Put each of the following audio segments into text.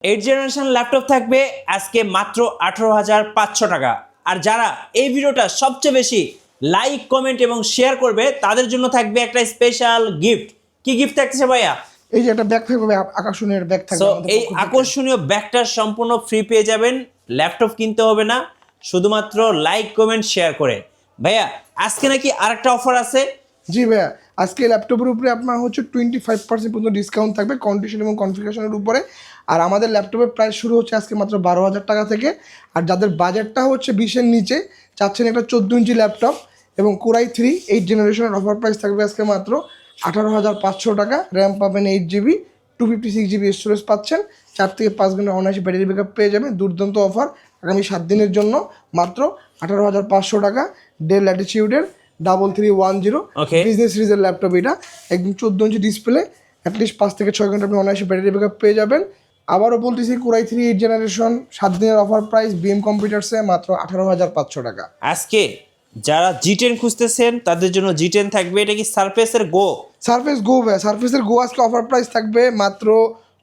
8 generation laptop থাকবে আজকে মাত্র 18,500 টাকা। আর যারা এই ভিডিওটা সবচেয়ে বেশি লাইক কমেন্ট এবং শেয়ার করবে তাদের জন্য থাকবে একটা স্পেশাল গিফট। কি গিফট থাকছে ভাইয়া? এই যে একটা ব্যাগ থাকবে, আকর্ষণীয় ব্যাগ থাকবে। এই আকর্ষণীয় ব্যাগটা সম্পূর্ণ ফ্রি পেয়ে যাবেন, ল্যাপটপ কিনতে হবে না, শুধুমাত্র লাইক কমেন্ট শেয়ার করে। ভাইয়া আজকে নাকি আরেকটা অফার আছে? জি ভাইয়া, আজকে ল্যাপটপের উপরে আপনার হচ্ছে 25% পর্যন্ত ডিসকাউন্ট থাকবে কন্ডিশন এবং কনফিগারেশনের উপরে। আর আমাদের ল্যাপটপের প্রাইস শুরু হচ্ছে আজকে মাত্র 12,000 টাকা থেকে। আর যাদের বাজেটটা হচ্ছে 20-এর নিচে চাচ্ছেন একটা 14 ইঞ্চি ল্যাপটপ এবং কোরাই 3 8 জেনারেশনের অফার প্রাইস থাকবে আজকে মাত্র 18,500 টাকা। র্যাম পাবেন 8GB, 256GB স্টোরেজ পাচ্ছেন, 4 থেকে 5 ঘন্টা অনায়াসে ব্যাটারি ব্যাকআপ পেয়ে যাবেন। দুর্দান্ত অফার আগামী 7 দিনের জন্য মাত্র 18,500 টাকা। ডেল ল্যাটিটিউডের 3310 বিজনেস সিরিজের ল্যাপটপ, এটা একদম 14 ইঞ্চি ডিসপ্লে, অ্যাটলিস্ট 5 থেকে 6 ঘন্টা আপনি অনায়াসে ব্যাটারি ব্যাকআপ পেয়ে যাবেন। আবারও বলতেছি কোরাই 3 8 জেনারেশন 7 দিনের অফার প্রাইস বিএম কম্পিউটার্সে মাত্র 18,500 টাকা। আজকে যারা G10 খুঁজতেছেন তাদের জন্য G10 থাকবে। এটা কি সারফেসের গো? সারফেস গো ভাই, সারফেসের গো আজকে অফার প্রাইস থাকবে মাত্র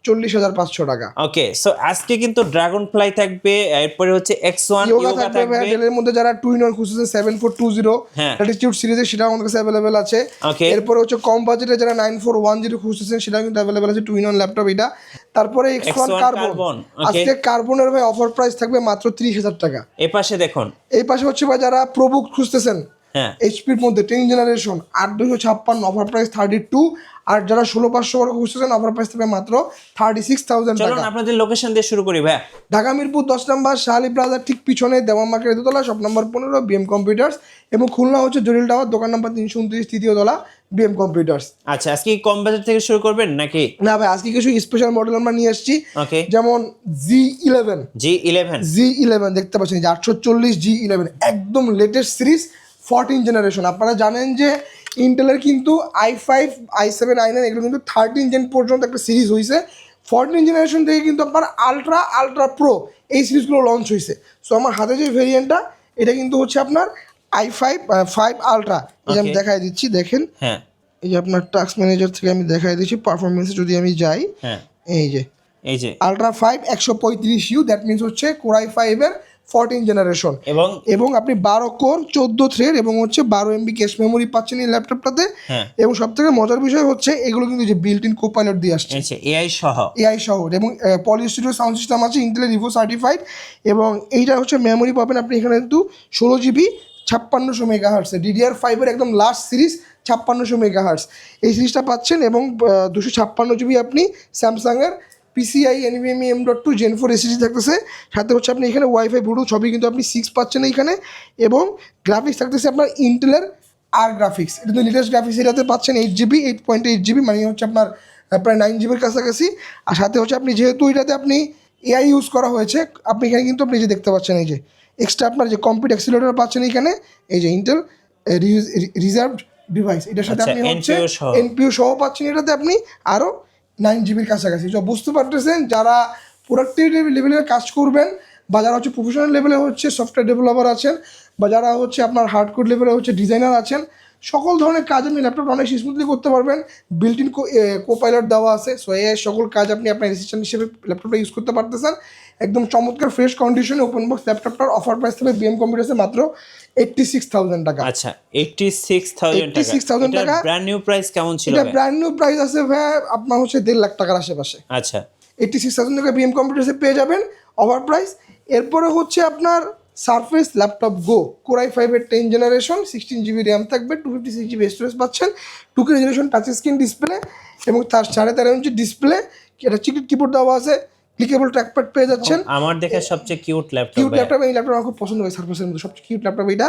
40,500 টাকা। ওকে, সো আজকে কিন্তু ড্রাগন ফ্লাই থাকবে, এরপরে হচ্ছে X1 ইয়োগা থাকবে। ডেলের মধ্যে যারা 2-in-1 খুঁজছেন 7420 হ্যাঁ ল্যাটিটিউড সিরিজের, সেটা আমাদের কাছে অ্যাভেলেবেল আছে। এরপরে হচ্ছে কম বাজেটে যারা 9410 খুঁজছেন সেটা কিন্তু অ্যাভেলেবেল আছে, 2-in-1 ল্যাপটপ এটা। তারপরে X1 কার্বন, আজকে কার্বনের ভাই অফার প্রাইস থাকবে মাত্র 30,000 টাকা। এই পাশে দেখুন, এই পাশে হচ্ছে ভাই যারা প্রোবুক খুঁজতেছেন হ্যাঁ এইচপির মধ্যে 10 জেনারেশন 8256 অফার প্রাইস 32। আর যারা 16500 করে খুঁজতেছেন অফার প্রাইস থাকবে মাত্র 36,000 টাকা। চলুন আপনাদের লোকেশন দিয়ে শুরু করি ভাই। ঢাকা মিরপুর 10 নম্বর শাহালি প্লাজার ঠিক পিছনে দেওয়ান মার্কেট দোতলা, শপ নম্বর 15 বিএম কম্পিউটার্স। এবং খুলনা হচ্ছে জলিল টাওয়ার দোকান নম্বর 329 তৃতীয় তলা বিএম কম্পিউটার্স। আচ্ছা, আজকে কম বাজেট থেকে শুরু করবেন নাকি? না ভাই, আজকে কিছু স্পেশাল মডেল আমরা নিয়ে এসেছি। ওকে, যেমন G11 দেখতে পাচ্ছেন, যে 840 G11 একদম লেটেস্ট সিরিজ 14 জেনারেশন। আপনারা জানেন যে ইন্টেলের কিন্তু i5 i7 i9 এগুলো কিন্তু 13 জেন পর্যন্ত একটা সিরিজ হয়েছে। 14 জেনারেশন থেকে কিন্তু আপনার আলট্রা প্রো এই সিরিজগুলো লঞ্চ হয়েছে। সো আমার হাতে যে ভেরিয়েন্টটা এটা কিন্তু হচ্ছে আপনার i5 5 আলট্রা। এই যে আমি দেখাই দিচ্ছি, দেখেন। হ্যাঁ, এই যে আপনার টাস্ক ম্যানেজার থেকে আমি দেখাই দিচ্ছি পারফরমেন্সে যদি আমি যাই। হ্যাঁ, এই যে আলট্রা 5 135U, দ্যাট মিনস হচ্ছে কোরাই 5 এর 14 জেনারেশন। এবং আপনি 12 কোর 14 থ্রেড এবং হচ্ছে 12 MB ক্যাশ মেমোরি পাচ্ছেন এই ল্যাপটপটাতে। এবং সব থেকে মজার বিষয় হচ্ছে এগুলো কিন্তু যে বিল্ট ইন কোপাইলট দিয়ে আসছে, এআই সহ এবং পলি স্টুডিও সাউন্ড সিস্টেম আছে, ইন্টেলের রিভো সার্টিফাইড। এবং এইটা হচ্ছে মেমোরি পাবেন আপনি এখানে কিন্তু 16GB 5600 মেগাহার্টস, DDR5 এর একদম লাস্ট সিরিজ 5600 মেগাহার্টস এই সিরিজটা পাচ্ছেন। এবং 256GB আপনি স্যামসাংয়ের PCI NVMe M.2 Gen 4 SSD থাকতেছে। সাথে হচ্ছে আপনি এখানে ওয়াইফাই ব্লুটুথ সবই কিন্তু আপনি 6 পাচ্ছেন এইখানে। এবং গ্রাফিক্স থাকতেছে আপনার ইন্টেলের আর গ্রাফিক্স, এটা তো লেটেস্ট গ্রাফিক্স, এটাতে পাচ্ছেন 8GB 8.8GB, মানে হচ্ছে আপনার প্রায় 9GBর কাছাকাছি। আর সাথে হচ্ছে আপনি যেহেতু এটাতে আপনি AI ইউজ করা হয়েছে, আপনি এখানে কিন্তু আপনি যে দেখতে পাচ্ছেন এই যে এক্সট্রা আপনার যে কম্পিউটার অ্যাক্সিলারেটর পাচ্ছেন এখানে, এই যে ইন্টেল রিজার্ভড ডিভাইস, এটার সাথে আপনি হচ্ছে NPU সহ পাচ্ছেন এটাতে আপনি আরও 9GBর কাছাকাছি। তো বুঝতে পারতেছেন যারা প্রোডাক্টিভিটি লেভেলের কাজ করবেন বা যারা হচ্ছে প্রফেশনাল লেভেলে হচ্ছে সফটওয়্যার ডেভেলপার আছেন বা যারা হচ্ছে আপনার হার্ডকোর লেভেলে হচ্ছে ডিজাইনার আছেন, সকল ধরনের কাজ আপনি ল্যাপটপ অনেক স্মুথলি করতে পারবেন। বিল্ট ইন কোপাইলট দেওয়া আছে, সো এই সকল কাজ আপনি আপনার অ্যাসিস্ট্যান্ট হিসেবে ল্যাপটপটা ইউজ করতে পারতেছেন। একদম চমৎকার ফ্রেশ কন্ডিশনে ওপেন বক্স ল্যাপটপটার অফার প্রাইস থাকবে বিএম কম্পিউটার্সে মাত্র 86,000 টাকা। আচ্ছা, 86,000 টাকা। ব্র্যান্ড নিউ প্রাইস কেমন ছিল? এটা ব্র্যান্ড নিউ প্রাইস আছে ভাই আপনার হচ্ছে 1.5 লাখ টাকার আশেপাশে। আচ্ছা, 86,000 টাকা বিএম কম্পিউটার্সে পেয়ে যাবেন অফার প্রাইস। এরপরে হচ্ছে আপনার সারফেস ল্যাপটপ গো কোরাই 5 এর 10 জেনারেশন 16GB র্যাম থাকবে, 256GB স্টোরেজ পাচ্ছেন, 2K resolution touch screen display এবং তার 13.5 ইঞ্চি ডিসপ্লে, এটা চিকেট কিবোর্ড দেওয়া আছে, ক্লিকেবল ট্র্যাকপ্যাড পেয়ে যাচ্ছেন। আমার দেখে সবচেয়ে কিউট ল্যাপটপ এই ল্যাপটপ আমার খুব পছন্দ হয়, সারফেসের মধ্যে সবচেয়ে কিউট ল্যাপটপ এটা।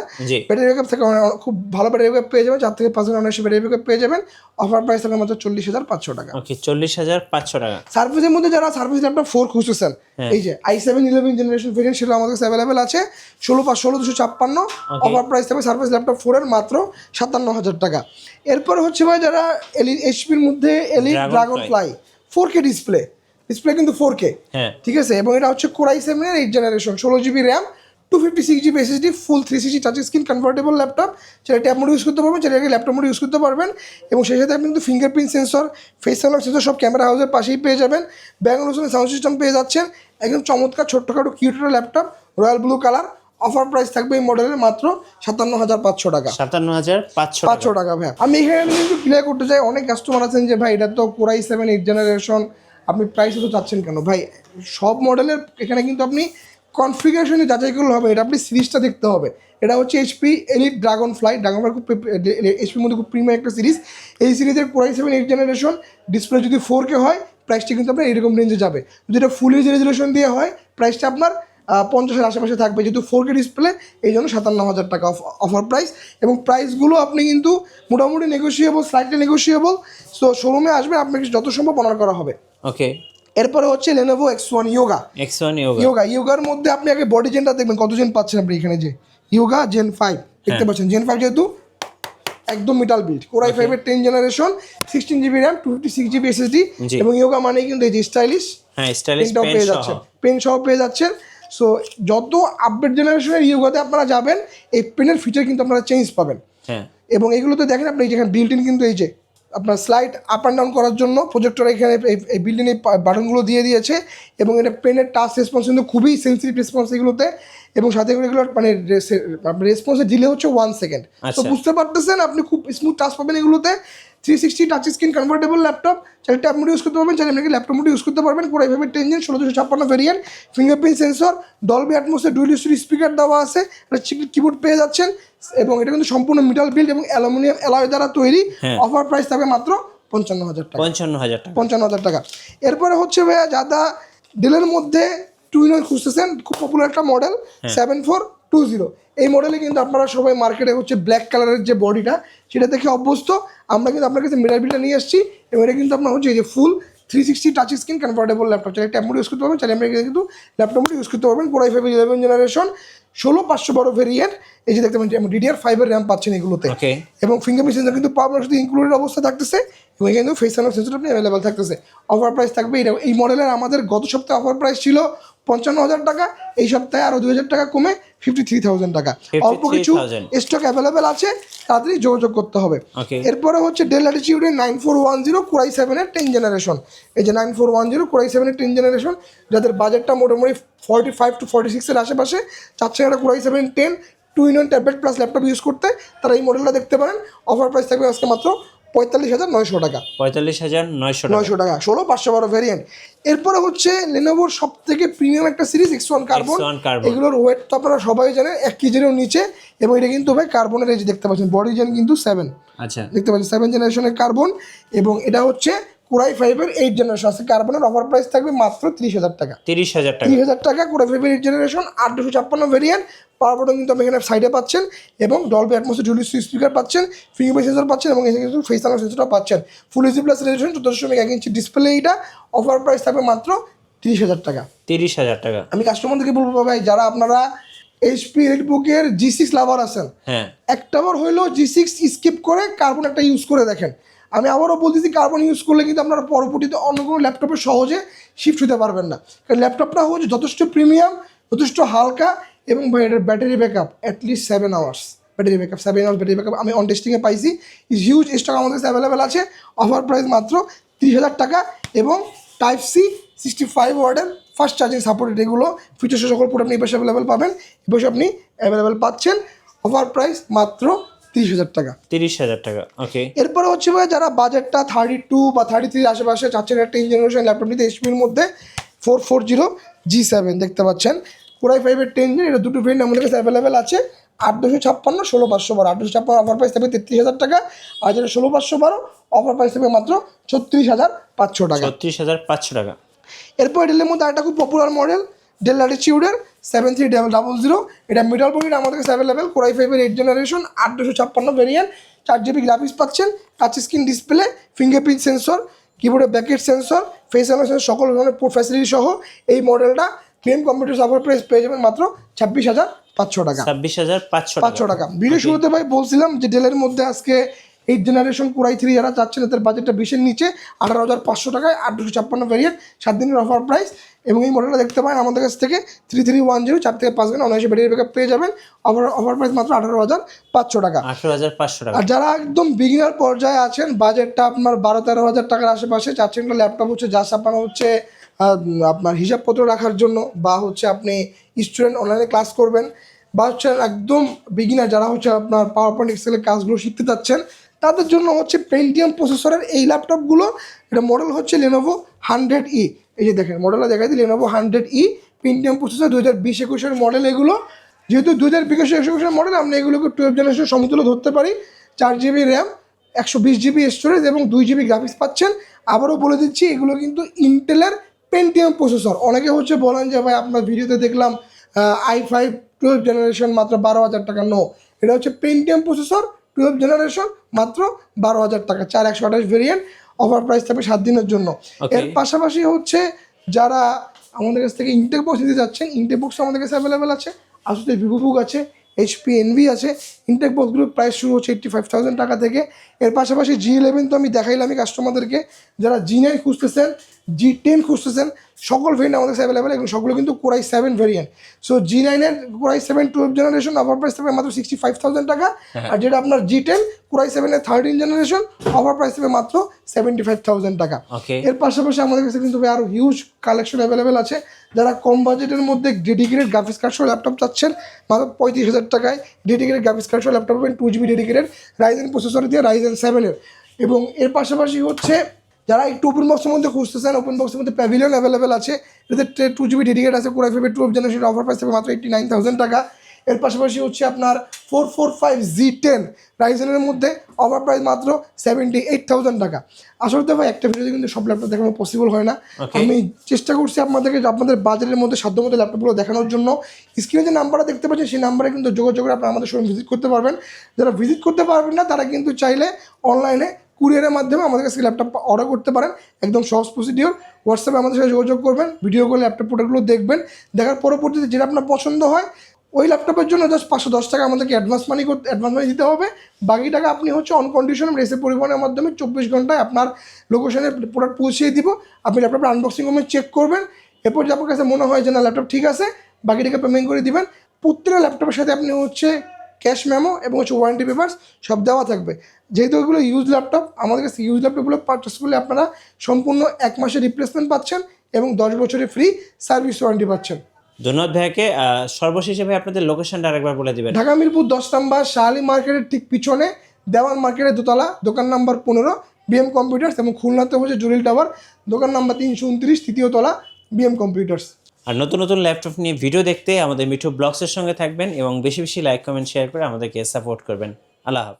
ব্যাটারি ব্যাকআপ থেকে খুব ভালো ব্যাটারি ব্যাকআপ পেয়ে যাবেন, 4 থেকে 5 ঘন্টা অনায়াসে ব্যাটারি ব্যাকআপ পেয়ে যাবেন। অফার প্রাইস থাকবে মাত্র 40,500 টাকা। ওকে, 40,500 টাকা। সারফেসের মধ্যে যারা সারফেস ল্যাপটপ 4 খুঁজতেছেন, এই যে i7 11 জেনারেশন ভেরিয়েন্ট সেটা আমাদের কাছে অ্যাভেলেবেল আছে, 16,256 অফার প্রাইস থাকবে সারফেস ল্যাপটপ 4 এর মাত্র 57,000 টাকা। এরপরে হচ্ছে ভাই যারা এইচপির মধ্যে elite dragon fly 4K display কিন্তু 4K, ঠিক আছে। এবং এটা হচ্ছে কোরাই 7 এর 8 generation, 16GB RAM, 256GB SSD ফুল 360 টাচ স্ক্রিন কনভার্টেবল ল্যাপটপ, সেটা ট্যাব মোড ইউজ করতে পারবেন, সেটাকে ল্যাপটপ মোড ইউজ করতে পারবেন। এবং সেই সাথে আপনি কিন্তু fingerprint sensor, face unlock sensor সব ক্যামেরা হাউসের পাশেই পেয়ে যাবেন। ব্যাঙ্গলোর সাউন্ড সিস্টেম পেয়ে যাচ্ছেন। একদম চমৎকার ছোট্টখাটো cute laptop, royal blue colour. Offer price থাকবে এই মডেলের মাত্র 57,500 টাকা। 57,500 টাকা ভাই। আমি এখানে কিন্তু ক্লিয়ার করতে চাই, অনেক কাস্টমার আছেন যে ভাই এটা তো Core i7 8th জেনারেশন, আপনি প্রাইস তো চাচ্ছেন কেন? ভাই সব মডেলের এখানে কিন্তু আপনি কনফিগারেশনে যাচাই করলে হবে, এটা আপনি সিরিজটা দেখতে হবে। এটা হচ্ছে এইচপি এলিট ড্রাগনফ্লাই খুব এইচপির মধ্যে খুব প্রিমিয়াম একটা সিরিজ। এই সিরিজের Core i7 8th generation display যদি 4K হয় প্রাইসটা কিন্তু আপনার এরকম রেঞ্জে যাবে। যদি এটা ফুল এইচ রেজুলেশন দিয়ে হয় প্রাইসটা আপনার 50-এর আশেপাশে থাকবে, যেহেতু 4K ডিসপ্লে এই জন্য 57,000 টাকা অফার প্রাইস। এবং প্রাইসগুলো আপনি কিন্তু মোটামুটি নেগোসিয়েবল, স্লাইটলি নেগোসিয়েবল। সো শোরুমে আসবেন, আপনাকে যত সম্ভব অনার করা হবে। ওকে, এরপরে হচ্ছে Lenovo X1 ইয়োগার মধ্যে আপনি আগে বডি জেনটা দেখবেন, কত জেন পাচ্ছেন আপনি এখানে, যে ইয়োগা Gen 5 দেখতে পাচ্ছেন। Gen 5 যেহেতু একদম মিটাল বিল্ড, Core i5 এর 10th generation, 16GB RAM, 256GB SSD। এবং ইয়োগা মানে কিন্তু এই যে স্টাইলিশ পেয়ে যাচ্ছেন, পেন সহ পেয়ে যাচ্ছেন। সো যত আপডেট জেনারেশনের ইয়োগাতে আপনারা যাবেন, এই পেনের ফিচার কিন্তু আপনারা চেঞ্জ পাবেন। এবং এগুলোতে দেখেন আপনি যেখানে বিল্ট ইন কিন্তু এই যে আপনার স্লাইড আপ অ্যান্ড ডাউন করার জন্য প্রজেক্টর এখানে এই বিল্ট ইন এই বাটনগুলো দিয়ে দিয়েছে। এবং এটা পেনের টাচ রেসপন্স কিন্তু খুবই সেন্সিটিভ রেসপন্স এগুলোতে। এবং সাথে এগুলো মানে রেসপন্সের ডিলে হচ্ছে 1 সেকেন্ড। তো বুঝতে পারতেছেন আপনি খুব স্মুথ টাচ পাবেন এগুলোতে। 360 টাচ স্ক্রিন কনভার্টেবল ল্যাপটপ, চাইলে ট্যাব মোড ইউজ করতে পারবেন, চাইলে আপনি ল্যাপটপ মোড ইউজ করতে পারবেন। Core i5 এর 10th gen 1656 variant, fingerprint sensor, Dolby অ্যাটমসের ডুয়াল স্টোরেজ স্পিকার দেওয়া আছে, একটা কিবোর্ড পেয়ে যাচ্ছেন। এবং এটা কিন্তু সম্পূর্ণ মেটাল বিল্ড এবং অ্যালুমিনিয়াম অ্যালয় দ্বারা তৈরি। অফার প্রাইস থাকবে মাত্র 55,000 টাকা। এরপরে হচ্ছে ভাইয়া যারা ডেলের মধ্যে 2-in-1 খুঁজতেছেন, খুব পপুলার একটা মডেল 7420। এই মডেলে কিন্তু আপনারা সবাই মার্কেটে হচ্ছে ব্ল্যাক কালারের যে বডিটা সেটা দেখে অভ্যস্ত। আমরা কিন্তু আপনার কাছে মিটার বিলটা নিয়ে আসছি। এবং এটা কিন্তু আপনার হচ্ছে এই যে ফুল 360 টাচ স্ক্রিন কনভার্টেবল ল্যাপটপ, চাইলে ট্যাব মোড ইউজ করতে পারবেন, চাইলে আমরা কিন্তু ল্যাপটপ মোড ইউজ করতে পারবেন। Core i5 11th generation, 16512 variant. এই যে দেখতে পাচ্ছেন DDR5 এর র্যাম পাচ্ছেন এগুলোতে। এবং ফিঙ্গারপ্রিন্ট সেন্সর কিন্তু পাওয়ার সাথে ইনক্লুডেড অবস্থা থাকতেছে। এবং এখানে কিন্তু ফেস আনলক সেন্সর আপনি অ্যাভেলেবল থাকতেছে। অফার প্রাইস থাকবে এটা। এই মডেলের আমাদের গত সপ্তাহে অফার প্রাইস ছিল 55,000 টাকা, এই সপ্তাহে আরও 2,000 টাকা কমে 53,000 টাকা। অল্প কিছু স্টক অ্যাভেলেবেল আছে, তাড়াতাড়ি যোগাযোগ করতে হবে। এরপরে হচ্ছে ডেল ল্যাটিটিউডের 9410 Core i7 এর 10th জেনারেশন। এই যে 9410 Core i7 এর 10th জেনারেশন, যাদের বাজেটটা মোটামুটি 45 to 46 এর আশেপাশে, চাচ্ছেন একটা Core i7 10 2-in-1 tablet plus laptop use করতে, তারা এই মডেলটা দেখতে পারেন। অফার প্রাইস থাকবে আজকে মাত্র 45,900 টাকা। 45,900 টাকা, 16512 ভেরিয়েন্ট। এরপরে হচ্ছে লেনোভোর সব থেকে প্রিমিয়াম একটা সিরিজ X1 কার্বন। এগুলোর ওয়েট তো আপনারা সবাই জানেন 1 কেজিরও নিচে। এবং এটা কিন্তু ভাই কার্বনের, এই যে দেখতে পাচ্ছেন বডি জেন কিন্তু 7, দেখতে পাচ্ছেন 7 জেনারেশনের কার্বন। এবং এটা হচ্ছে Core i5 এর 8th জেনারেশন। আছে কার্বনের অফার প্রাইস থাকবে মাত্র 30,000 টাকা। 30,000 টাকা Core i5 এর 8th generation, 8256 variant. Power button কিন্তু আপনি এখানে সাইডে পাচ্ছেন। এবং ডলবি অ্যাটমসের ডুয়াল স্পিকার পাচ্ছেন, ফিঙ্গারপ্রিন্ট সেন্সর পাচ্ছেন, এবং এখানে কিন্তু ফেস আনলক সেন্সরটা পাচ্ছেন। Full HD plus resolution 14.1 inch display. এইটা অফার প্রাইস থাকবে মাত্র 30,000 টাকা। আমি কাস্টমারদেরকে বলবো ভাই, যারা আপনারা এইচপি এলিটবুকের G6 লাভার আছেন, একটাবার হইলেও G6 স্কিপ করে কার্বন একটা ইউজ করে দেখেন। আমি আবারও বলতেছি, কার্বন ইউজ করলে কিন্তু আপনারা পরবর্তীতে অন্য কোনো ল্যাপটপে সহজে শিফট হতে পারবেন না। কারণ ল্যাপটপটা হচ্ছে যথেষ্ট প্রিমিয়াম, যথেষ্ট হালকা। এবং ভাই এটার battery backup at least 7 hours battery backup আমি অন টেস্টিংয়ে পাইছি। হিউজ স্টক আমাদের কাছে অ্যাভেলেবেল আছে। অফার প্রাইস মাত্র 30,000 টাকা। এবং Type-C 65 ওয়াটের ফাস্ট চার্জিং সাপোর্টেড, এগুলো ফিচার্স সকল পুরো আপনি এই পাশে অ্যাভেলেবেল পাবেন। এই পাশে আপনি অ্যাভেলেবেল পাচ্ছেন। অফার প্রাইস মাত্র 30,000 টাকা। ওকে। এরপরে হচ্ছে ভাই যারা বাজেটটা 32 বা 33 আশেপাশে চাচ্ছেন একটা জেনারেশন ল্যাপটপ নিতে, এইচপির মধ্যে 440G7 দেখতে পাচ্ছেন। Core i5 এর 10th জেন, এটা দুটো ভেরিয়েন্ট আমাদের কাছে অ্যাভেলেবেল আছে। 8256, 16512। 8256 অফার প্রাইস থাকবে 33,000 টাকা। আর যেটা 16512 অফার প্রাইস থাকবে মাত্র 36,500 টাকা। এরপর ডেলের মধ্যে একটা খুব পপুলার মডেল ডেল ল্যাটিটিউডের 7300। এটা মিডল বডির আমাদের কাছে অ্যাভেলেবেল। Core i5 এর 8th generation, 8256 variant, 4GB graphics পাচ্ছেন, touch screen display, fingerprint sensor, কিবোর্ডের backlit sensor, face unlock sensor, সকল ধরনের ফ্যাসিলিটি সহ এই মডেলটা ক্লেম কম্পিউটার অফার প্রাইস পেয়ে যাবেন মাত্র 26,500 টাকা। 26,500 টাকা। ভিডিও শুরুতে ভাই বলছিলাম যে ডেলের মধ্যে আজকে 8 জেনারেশন কোরাই 3 যারা চাচ্ছেন তাদের বাজেটটা 20-এর নিচে 18,500 টাকায় 856 ভেরিয়েন্ট 7 দিনের অফার প্রাইস। এবং এই মডেলটা দেখতে পারেন আমাদের কাছ থেকে 3310 4 থেকে 5 ঘন্টা অনায়াসে ব্যাটারি ব্যাকআপ পেয়ে যাবেন। অফার প্রাইস মাত্র 18,500 টাকা। 18,500 টাকা। আর যারা একদম বিগিনার পর্যায়ে আছেন, বাজেটটা আপনার 12-13 হাজার টাকার আশেপাশে চাচ্ছেন, একটা ল্যাপটপ হচ্ছে জাস্ট আপনার হচ্ছে আপনার হিসাবপত্র রাখার জন্য, বা হচ্ছে আপনি স্টুডেন্ট অনলাইনে ক্লাস করবেন, বা হচ্ছে একদম বিগিনার যারা হচ্ছে আপনার পাওয়ার পয়েন্ট এক্সেলের কাজগুলো শিখতে চাচ্ছেন, তাদের জন্য হচ্ছে পেন্টিয়াম প্রসেসরের এই ল্যাপটপগুলো। এটা মডেল হচ্ছে Lenovo 100E। এই যে দেখেন মডেলটা দেখাই দিই, Lenovo 100E Pentium processor 2020-21 model. এগুলো যেহেতু 2020-21 মডেল, আমরা এগুলোকে 12 জেনারেশন সমতুল্য ধরতে পারি। 4GB র্যাম, 120GB স্টোরেজ এবং 2GB গ্রাফিক্স পাচ্ছেন। আবারও বলে দিচ্ছি, এগুলো কিন্তু ইন্টেলের পেন্টিয়াম প্রসেসর। অনেকে হচ্ছে বলেন যে ভাই আপনার ভিডিওতে দেখলাম i5 12 জেনারেশন মাত্র 12,000 টাকা। নো, এটা হচ্ছে পেন্টিয়াম প্রসেসর 12 জেনারেশন মাত্র 12,000 টাকা, 4128 ভেরিয়েন্ট। অফার প্রাইস থাকবে 7 দিনের জন্য। এর পাশাপাশি হচ্ছে যারা আমাদের কাছ থেকে ইনটেক বক্স নিতে যাচ্ছেন, ইনটেক বক্স আমাদের কাছে অ্যাভেলেবেল আছে। আসলে ভিভোবুক আছে, HP Envy আছে। ইনটেক বক্সগুলোর প্রাইস শুরু হচ্ছে 85,000 টাকা থেকে। এর পাশাপাশি G11 তো আমি দেখাইলামই কাস্টমারদেরকে। যারা G9 খুঁজতেছেন, G10 খুঁজতেছেন, সকল ভেরিয়েন্ট আমাদের কাছে অ্যাভেলেবেল। এবং সবগুলো কিন্তু কোরাই 7 ভেরিয়েন্ট। সো G9-এর কোরাই 7 12 জেনারেশন অফার প্রাইস থাকবে মাত্র 65,000 টাকা। আর যেটা আপনার G10 কোরাই 7-এর 13 জেনারেশন অফার প্রাইস থাকবে মাত্র 75,000 টাকা। এর পাশাপাশি আমাদের কাছে কিন্তু আরও হিউজ কালেকশন অ্যাভেলেবেল আছে। যারা কম বাজেটের মধ্যে ডেডিকেটেড গ্রাফিক্স কার্ড সহ ল্যাপটপ চাচ্ছেন, মাত্র 35,000 টাকায় ডেডিকেটেড গ্রাফিক্স কার্ড সহ ল্যাপটপ পাবেন 2GB ডেডিকেটেড রাইজেন প্রসেসর দিয়ে, Ryzen 7-এর। এবং এর পাশাপাশি হচ্ছে যারা একটু ওপেন বক্সের মধ্যে খুঁজতেছেন, ওপেন বক্সের মধ্যে প্যাভিলিয়ন অ্যাভেলেবেল আছে। এতে 2GB ডেডিকেট আছে, কোরাই 5 12 জেনারেশন অফার প্রাইস থাকবে মাত্র 89,000 টাকা। এর পাশাপাশি হচ্ছে আপনার 445Z10 রাইজেনের মধ্যে অফার প্রাইস মাত্র 78,000 টাকা। আসলে তো ভাই একটা ভিডিওতে কিন্তু সব ল্যাপটপ দেখানো পসিবল হয় না। আমি চেষ্টা করছি আপনাদেরকে আপনাদের বাজেটের মধ্যে সাধ্যমতো ল্যাপটপগুলো দেখানোর জন্য। স্ক্রিনে যে নাম্বারটা দেখতে পাচ্ছেন সেই নাম্বারে কিন্তু যোগাযোগ করে আপনারা আমাদের শোরুম ভিজিট করতে পারবেন। যারা ভিজিট করতে পারবেন না তারা কিন্তু চাইলে অনলাইনে কুরিয়ারের মাধ্যমে আমাদের কাছে ল্যাপটপ অর্ডার করতে পারেন। একদম সহজ প্রসিডিওর। হোয়াটসঅ্যাপে আমাদের সাথে যোগাযোগ করবেন, ভিডিও করে ল্যাপটপ প্রোডাক্টগুলো দেখবেন। দেখার পরবর্তীতে যেটা আপনার পছন্দ হয় ওই ল্যাপটপের জন্য জাস্ট 510 টাকা আমাদেরকে অ্যাডভান্স মানি দিতে হবে। বাকি টাকা আপনি হচ্ছে অন কন্ডিশন রেসে পরিবহনের মাধ্যমে 24 ঘন্টায় আপনার লোকেশনে প্রোডাক্ট পৌঁছিয়ে দিব। আপনি ল্যাপটপের আনবক্সিং রুমে চেক করবেন। এরপর যে আপনার কাছে মনে হয় যে না ল্যাপটপ ঠিক আছে, বাকি টাকা পেমেন্ট করে দিবেন। প্রত্যেকটা ল্যাপটপের সাথে আপনি হচ্ছে ক্যাশ মেমো এবং হচ্ছে ওয়ারেন্টি পেপারস সব দেওয়া থাকবে। যেহেতু ওইগুলো ইউজ ল্যাপটপ, আমাদের কাছে ইউজ ল্যাপটপগুলো পারচেস করলে আপনারা সম্পূর্ণ 1 মাসের রিপ্লেসমেন্ট পাচ্ছেন এবং 10 বছরের ফ্রি সার্ভিস ওয়ারেন্টি পাচ্ছেন। ধন্যবাদ ভাইকে। সর্বশেষে ভাই আপনাদের লোকেশনটা আরেকবার বলে দিবেন। ঢাকা মিরপুর 10 নম্বর শাহালি মার্কেটের ঠিক পিছনে দেওয়ান মার্কেটের দোতলা, দোকান নাম্বার 15 BM কম্পিউটার্স। এবং খুলনাতে হচ্ছে জুরিল টাওয়ার, দোকান নাম্বার 329 তৃতীয় তলা BM কম্পিউটার্স। আর নতুন নতুন ল্যাপটপ নিয়ে ভিডিও দেখতে আমাদের মিঠু ব্লগসের সঙ্গে থাকবেন এবং বেশি বেশি লাইক কমেন্ট শেয়ার করে আমাদেরকে সাপোর্ট করবেন। আল্লাহ হাফেজ।